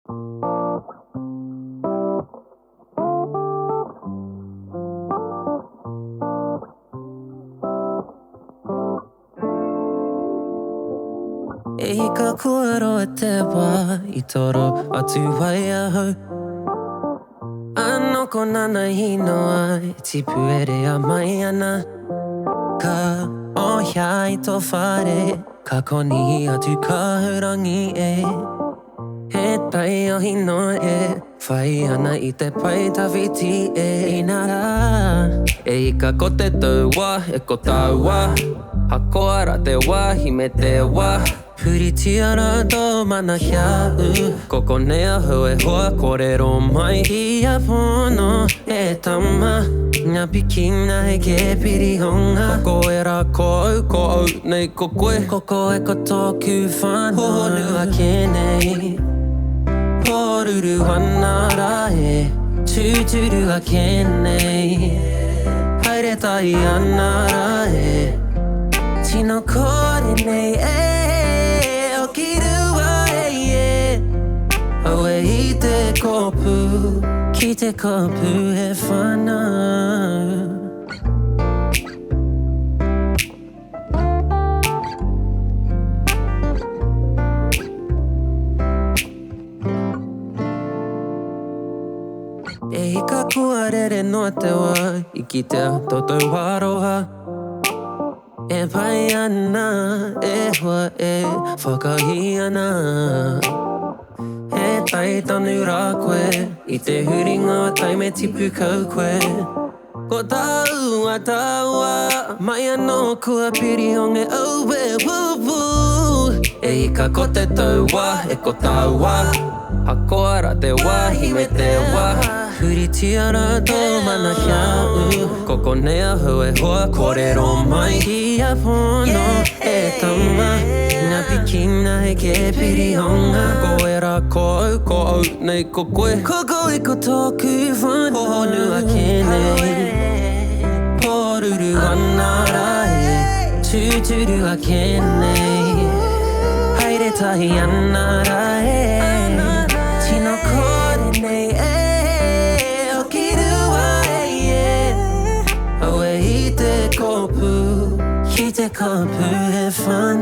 E ka kuaroa te wā I toro atu waiahau Anoko nana hinoa E tipu ere a mai ana Ka ohia I tō whare Ka koni atu ka hurangi e He tai o hino e Whai ana I te pai tawiti e Inara E ika ko te taua E ko taua Hakoara te wahi me te wā Huri tiara tō mana hiau Koko nea hau e hoa kōrero mai Ia pono e tama Ngā pikina e ke pirihonga Koko e rā ko au nei ko koe Koko e ko tōku whānau Honua kenei Poruru ana rā e Tūturu a kenei Haere tai ana rā e Tino kore nei e Aue I te kopu, ki te kopu he whanau E ika kuarere noa te wā, I ki te totou waroha E pai ana, e hoa e whakahi ana E tai tonu rā koe I te huringa tai me tipu kau koe Ko taua taua Mai anō kua pirihonge au e wuwu E ika ko te taua E ko taua Hakoara te wahi me te wā Huri tiara tō mana hiau Koko nea hau e hoa kōrero mai Ia pono e tama Ngā pikina e ke pirihonga Ko e rā ko au nei ko koe Koko e ko tōku whānau Honua kenei Poruru ana rā e Tūturu a kenei Haere tahi ana rā e Tino kore nei e Aue I te kopu, ki te kopu he whānau